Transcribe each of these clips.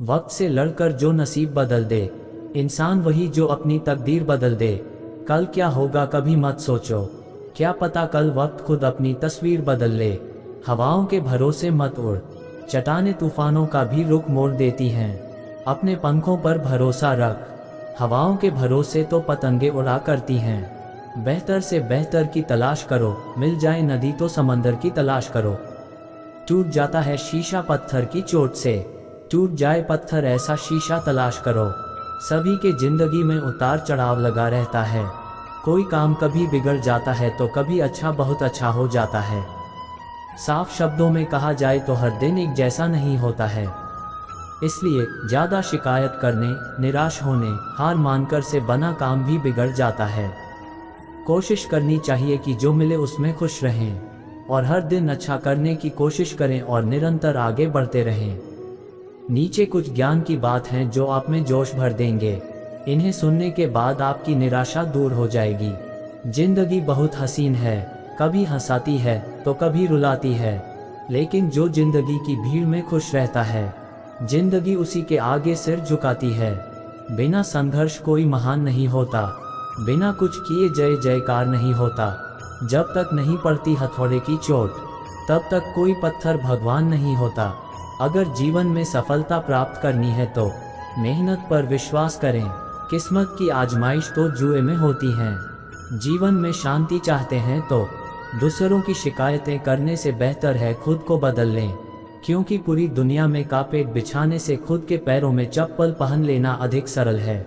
वक्त से लड़कर जो नसीब बदल दे, इंसान वही जो अपनी तकदीर बदल दे। कल क्या होगा कभी मत सोचो, क्या पता कल वक्त खुद अपनी तस्वीर बदल ले। हवाओं के भरोसे मत उड़, चट्टानें तूफानों का भी रुख मोड़ देती हैं। अपने पंखों पर भरोसा रख, हवाओं के भरोसे तो पतंगे उड़ा करती हैं। बेहतर से बेहतर की तलाश करो, मिल जाए नदी तो समंदर की तलाश करो। टूट जाता है शीशा पत्थर की चोट से, टूट जाए पत्थर ऐसा शीशा तलाश करो। सभी के जिंदगी में उतार चढ़ाव लगा रहता है, कोई काम कभी बिगड़ जाता है तो कभी अच्छा बहुत अच्छा हो जाता है। साफ शब्दों में कहा जाए तो हर दिन एक जैसा नहीं होता है, इसलिए ज़्यादा शिकायत करने, निराश होने, हार मानकर से बना काम भी बिगड़ जाता है। कोशिश करनी चाहिए कि जो मिले उसमें खुश रहें और हर दिन अच्छा करने की कोशिश करें और निरंतर आगे बढ़ते रहें। नीचे कुछ ज्ञान की बात हैं जो आप में जोश भर देंगे, इन्हें सुनने के बाद आपकी निराशा दूर हो जाएगी। जिंदगी बहुत हसीन है, कभी हंसाती है तो कभी रुलाती है, लेकिन जो जिंदगी की भीड़ में खुश रहता है, जिंदगी उसी के आगे सिर झुकाती है। बिना संघर्ष कोई महान नहीं होता, बिना कुछ किए जय जयकार नहीं होता। जब तक नहीं पड़ती हथौड़े की चोट, तब तक कोई पत्थर भगवान नहीं होता। अगर जीवन में सफलता प्राप्त करनी है तो मेहनत पर विश्वास करें, किस्मत की आजमाइश तो जुए में होती हैं। जीवन में शांति चाहते हैं तो दूसरों की शिकायतें करने से बेहतर है खुद को बदल लें, क्योंकि पूरी दुनिया में कापेट बिछाने से खुद के पैरों में चप्पल पहन लेना अधिक सरल है।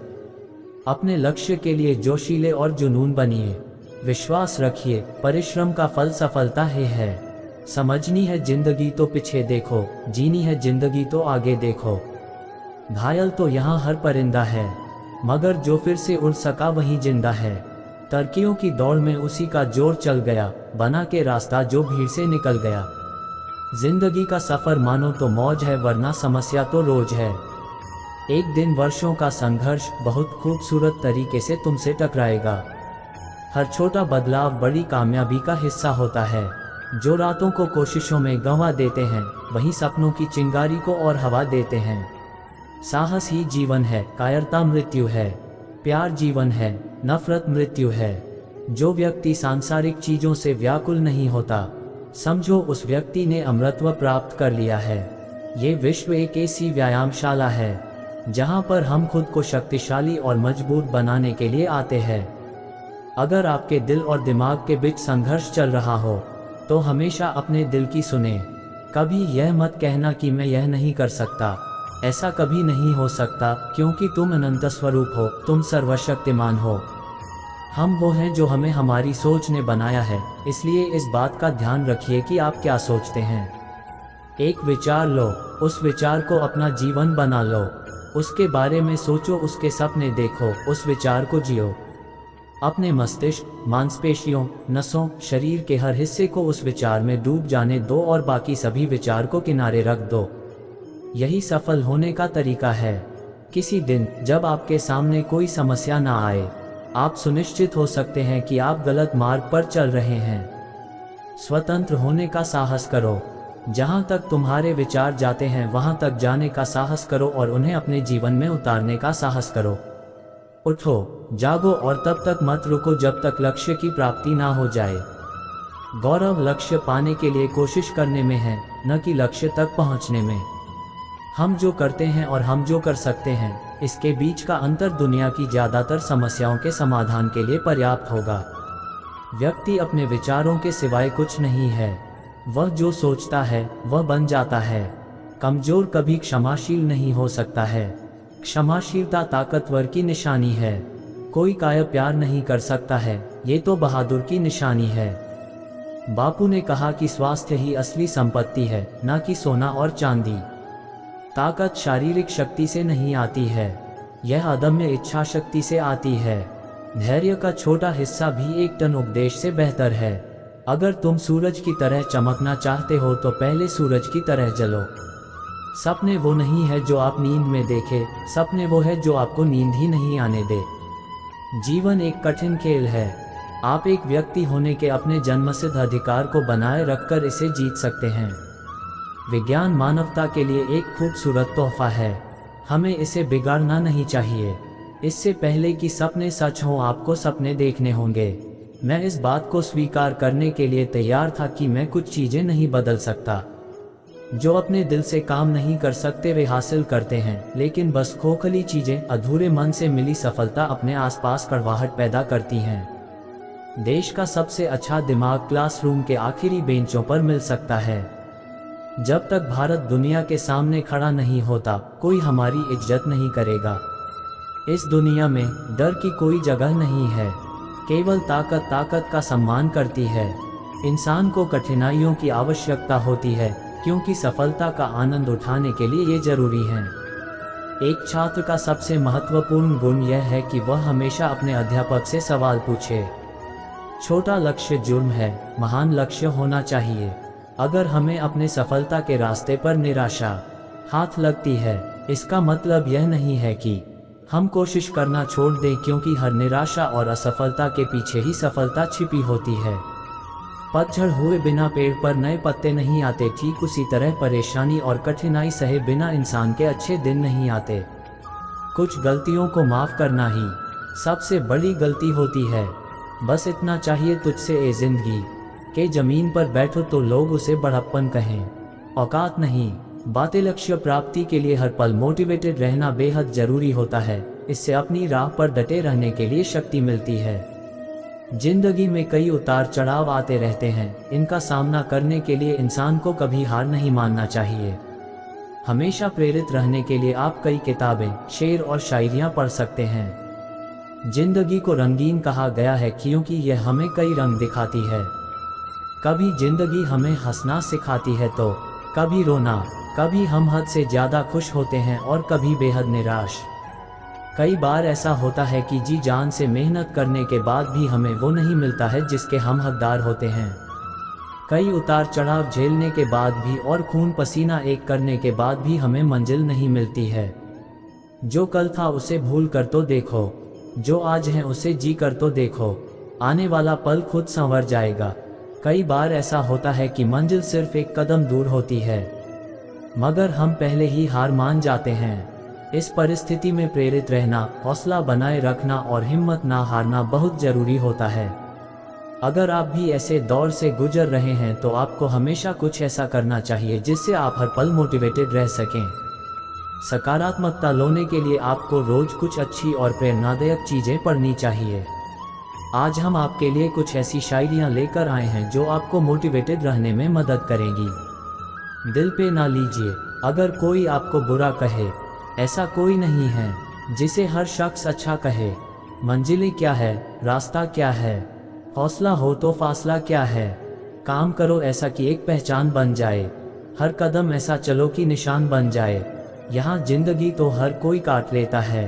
अपने लक्ष्य के लिए जोशीले और जुनून बनिए, विश्वास रखिए, परिश्रम का फल सफलता ही है। समझनी है जिंदगी तो पीछे देखो, जीनी है जिंदगी तो आगे देखो। घायल तो यहाँ हर परिंदा है, मगर जो फिर से उड़ सका वही जिंदा है। तरक्कियों की दौड़ में उसी का जोर चल गया, बना के रास्ता जो भीड़ से निकल गया। जिंदगी का सफर मानो तो मौज है, वरना समस्या तो रोज है। एक दिन वर्षों का संघर्ष बहुत खूबसूरत तरीके से तुमसे टकराएगा। हर छोटा बदलाव बड़ी कामयाबी का हिस्सा होता है। जो रातों को कोशिशों में गंवा देते हैं, वही सपनों की चिंगारी को और हवा देते हैं। साहस ही जीवन है, कायरता मृत्यु है। प्यार जीवन है, नफरत मृत्यु है। जो व्यक्ति सांसारिक चीजों से व्याकुल नहीं होता, समझो उस व्यक्ति ने अमृतत्व प्राप्त कर लिया है। ये विश्व एक ऐसी व्यायामशाला है जहां पर हम खुद को शक्तिशाली और मजबूत बनाने के लिए आते हैं। अगर आपके दिल और दिमाग के बीच संघर्ष चल रहा हो तो हमेशा अपने दिल की सुने। कभी यह मत कहना कि मैं यह नहीं कर सकता, ऐसा कभी नहीं हो सकता, क्योंकि तुम अनंत स्वरूप हो, तुम सर्वशक्तिमान हो। हम वो हैं जो हमें हमारी सोच ने बनाया है, इसलिए इस बात का ध्यान रखिए कि आप क्या सोचते हैं। एक विचार लो, उस विचार को अपना जीवन बना लो। उसके बारे में सोचो, उसके सपने देखो, उस विचार को जियो। अपने मस्तिष्क, मांसपेशियों, नसों, शरीर के हर हिस्से को उस विचार में डूब जाने दो और बाकी सभी विचार को किनारे रख दो। यही सफल होने का तरीका है। किसी दिन जब आपके सामने कोई समस्या ना आए, आप सुनिश्चित हो सकते हैं कि आप गलत मार्ग पर चल रहे हैं। स्वतंत्र होने का साहस करो। जहां तक तुम्हारे विचार जाते हैं वहां तक जाने का साहस करो और उन्हें अपने जीवन में उतारने का साहस करो। उठो, जागो और तब तक मत रुको जब तक लक्ष्य की प्राप्ति ना हो जाए। गौरव लक्ष्य पाने के लिए कोशिश करने में है, न कि लक्ष्य तक पहुंचने में। हम जो करते हैं और हम जो कर सकते हैं, इसके बीच का अंतर दुनिया की ज्यादातर समस्याओं के समाधान के लिए पर्याप्त होगा। व्यक्ति अपने विचारों के सिवाय कुछ नहीं है। वह जो सोचता है वह बन जाता है। कमजोर कभी क्षमाशील नहीं हो सकता है। क्षमाशीलता ताकतवर की निशानी है। कोई कायर प्यार नहीं कर सकता है, ये तो बहादुर की निशानी है। बापू ने कहा कि स्वास्थ्य ही असली संपत्ति है, ना कि सोना और चांदी। ताकत शारीरिक शक्ति से नहीं आती है, यह अदम्य इच्छा शक्ति से आती है। धैर्य का छोटा हिस्सा भी एक टन उपदेश से बेहतर है। अगर तुम सूरज की तरह चमकना चाहते हो तो पहले सूरज की तरह जलो। सपने वो नहीं है जो आप नींद में देखे, सपने वो है जो आपको नींद ही नहीं आने दे। जीवन एक कठिन खेल है। आप एक व्यक्ति होने के अपने जन्मसिद्ध अधिकार को बनाए रखकर इसे जीत सकते हैं। विज्ञान मानवता के लिए एक खूबसूरत तोहफा है। हमें इसे बिगाड़ना नहीं चाहिए। इससे पहले कि सपने सच हों, आपको सपने देखने होंगे। मैं इस बात को स्वीकार करने के लिए तैयार था कि मैं कुछ चीज़ें नहीं बदल सकता। जो अपने दिल से काम नहीं कर सकते वे हासिल करते हैं, लेकिन बस खोखली चीज़ें, अधूरे मन से मिली सफलता अपने आसपास कड़वाहट पैदा करती हैं। देश का सबसे अच्छा दिमाग क्लासरूम के आखिरी बेंचों पर मिल सकता है। जब तक भारत दुनिया के सामने खड़ा नहीं होता, कोई हमारी इज्जत नहीं करेगा। इस दुनिया में डर की कोई जगह नहीं है, केवल ताकत का सम्मान करती है। इंसान को कठिनाइयों की आवश्यकता होती है, क्योंकि सफलता का आनंद उठाने के लिए ये जरूरी है। एक छात्र का सबसे महत्वपूर्ण गुण यह है कि वह हमेशा अपने अध्यापक से सवाल पूछे। छोटा लक्ष्य जुर्म है, महान लक्ष्य होना चाहिए। अगर हमें अपने सफलता के रास्ते पर निराशा हाथ लगती है, इसका मतलब यह नहीं है कि हम कोशिश करना छोड़ दें, क्योंकि हर निराशा और असफलता के पीछे ही सफलता छिपी होती है। पतझड़ हुए बिना पेड़ पर नए पत्ते नहीं आते, ठीक उसी तरह परेशानी और कठिनाई सहे बिना इंसान के अच्छे दिन नहीं आते। कुछ गलतियों को माफ़ करना ही सबसे बड़ी गलती होती है। बस इतना चाहिए तुझसे ए जिंदगी के ज़मीन पर बैठो तो लोग उसे बड़प्पन कहें, औकात नहीं। बातें लक्ष्य प्राप्ति के लिए हर पल मोटिवेटेड रहना बेहद ज़रूरी होता है। इससे अपनी राह पर डटे रहने के लिए शक्ति मिलती है। जिंदगी में कई उतार चढ़ाव आते रहते हैं, इनका सामना करने के लिए इंसान को कभी हार नहीं मानना चाहिए। हमेशा प्रेरित रहने के लिए आप कई किताबें, शेर और शायरियाँ पढ़ सकते हैं। जिंदगी को रंगीन कहा गया है क्योंकि यह हमें कई रंग दिखाती है। कभी जिंदगी हमें हंसना सिखाती है तो कभी रोना, कभी हम हद से ज़्यादा खुश होते हैं और कभी बेहद निराश। कई बार ऐसा होता है कि जी जान से मेहनत करने के बाद भी हमें वो नहीं मिलता है जिसके हम हकदार होते हैं। कई उतार चढ़ाव झेलने के बाद भी और खून पसीना एक करने के बाद भी हमें मंजिल नहीं मिलती है। जो कल था उसे भूल कर तो देखो, जो आज है उसे जी कर तो देखो, आने वाला पल खुद संवर जाएगा। कई बार ऐसा होता है कि मंजिल सिर्फ एक कदम दूर होती है, मगर हम पहले ही हार मान जाते हैं। इस परिस्थिति में प्रेरित रहना, हौसला बनाए रखना और हिम्मत ना हारना बहुत ज़रूरी होता है। अगर आप भी ऐसे दौर से गुजर रहे हैं तो आपको हमेशा कुछ ऐसा करना चाहिए जिससे आप हर पल मोटिवेटेड रह सकें। सकारात्मकता लाने के लिए आपको रोज कुछ अच्छी और प्रेरणादायक चीज़ें पढ़नी चाहिए। आज हम आपके लिए कुछ ऐसी शायरियाँ लेकर आए हैं जो आपको मोटिवेटेड रहने में मदद करेंगी। दिल पे ना लीजिए अगर कोई आपको बुरा कहे, ऐसा कोई नहीं है जिसे हर शख्स अच्छा कहे। मंजिलें क्या है, रास्ता क्या है, हौसला हो तो फासला क्या है। काम करो ऐसा कि एक पहचान बन जाए, हर कदम ऐसा चलो कि निशान बन जाए। यहाँ जिंदगी तो हर कोई काट लेता है,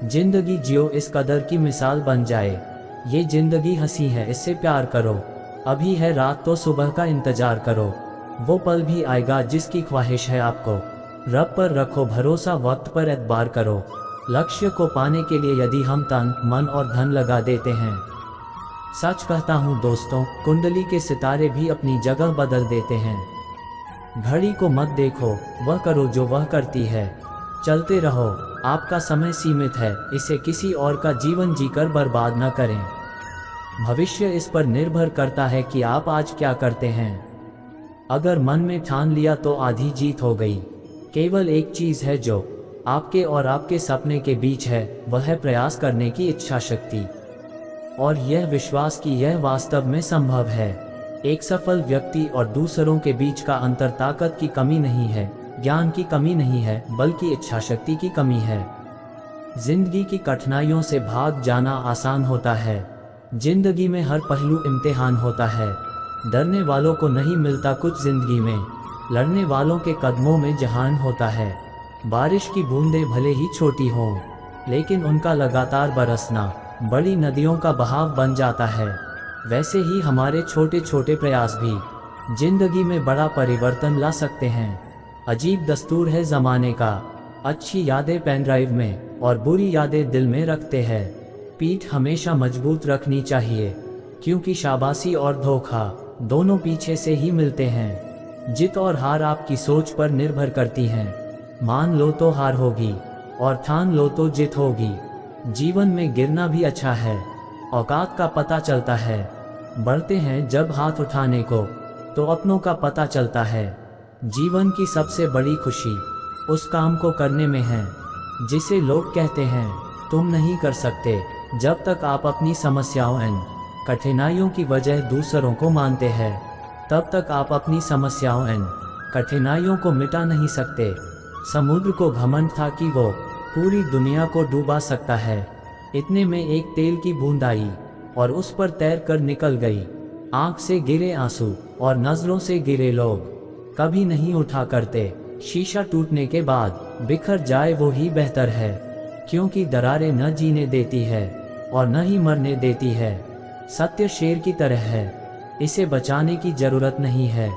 जिंदगी जियो इस कदर की मिसाल बन जाए। ये जिंदगी हंसी है इससे प्यार करो, अभी है रात तो सुबह का इंतजार करो। वो पल भी आएगा जिसकी ख्वाहिश है आपको, रब पर रखो भरोसा, वक्त पर एतबार करो। लक्ष्य को पाने के लिए यदि हम तन, मन और धन लगा देते हैं, सच कहता हूँ दोस्तों, कुंडली के सितारे भी अपनी जगह बदल देते हैं। घड़ी को मत देखो, वह करो जो वह करती है। चलते रहो, आपका समय सीमित है, इसे किसी और का जीवन जीकर बर्बाद न करें। भविष्य इस पर निर्भर करता है कि आप आज क्या करते हैं। अगर मन में ठान लिया तो आधी जीत हो गई। केवल एक चीज़ है जो आपके और आपके सपने के बीच है, वह है प्रयास करने की इच्छा शक्ति और यह विश्वास कि यह वास्तव में संभव है। एक सफल व्यक्ति और दूसरों के बीच का अंतर ताकत की कमी नहीं है, ज्ञान की कमी नहीं है, बल्कि इच्छा शक्ति की कमी है। जिंदगी की कठिनाइयों से भाग जाना आसान होता है। जिंदगी में हर पहलू इम्तिहान होता है। डरने वालों को नहीं मिलता कुछ जिंदगी में, लड़ने वालों के कदमों में जहान होता है। बारिश की बूंदें भले ही छोटी हों, लेकिन उनका लगातार बरसना बड़ी नदियों का बहाव बन जाता है। वैसे ही हमारे छोटे छोटे प्रयास भी जिंदगी में बड़ा परिवर्तन ला सकते हैं। अजीब दस्तूर है ज़माने का, अच्छी यादें पेन ड्राइव में और बुरी यादें दिल में रखते हैं। पीठ हमेशा मजबूत रखनी चाहिए, क्योंकि शाबाशी और धोखा दोनों पीछे से ही मिलते हैं। जीत और हार आपकी सोच पर निर्भर करती हैं। मान लो तो हार होगी, और ठान लो तो जीत होगी। जीवन में गिरना भी अच्छा है, औकात का पता चलता है। बढ़ते हैं जब हाथ उठाने को, तो अपनों का पता चलता है। जीवन की सबसे बड़ी खुशी उस काम को करने में है जिसे लोग कहते हैं तुम नहीं कर सकते। जब तक आप अपनी समस्याओं एंड कठिनाइयों की वजह दूसरों को मानते हैं, तब तक आप अपनी समस्याओं एंड कठिनाइयों को मिटा नहीं सकते। समुद्र को घमंड था कि वो पूरी दुनिया को डूबा सकता है। इतने में एक तेल की बूंद आई और उस पर तैर कर निकल गई। आंख से गिरे आंसू और नजरों से गिरे लोग कभी नहीं उठा करते। शीशा टूटने के बाद बिखर जाए वो ही बेहतर है, क्योंकि दरारें न जीने देती है और न ही मरने देती है। सत्य शेर की तरह है, इसे बचाने की जरूरत नहीं है।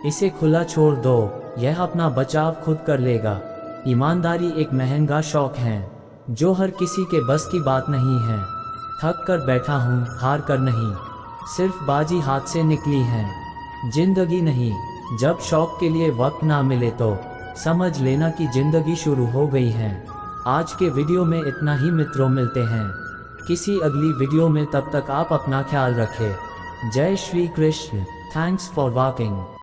इसे खुला छोड़ दो, यह अपना बचाव खुद कर लेगा। ईमानदारी एक महंगा शौक है जो हर किसी के बस की बात नहीं है। थक कर बैठा हूँ, हार कर नहीं, सिर्फ बाजी हाथ से निकली है। जिंदगी नहीं, जब शौक के लिए वक्त ना मिले तो समझ लेना कि जिंदगी शुरू हो गई है। आज के वीडियो में इतना ही मित्रों, मिलते हैं किसी अगली वीडियो में। तब तक आप अपना ख्याल रखें। जय Shri Krishna. Thanks for watching.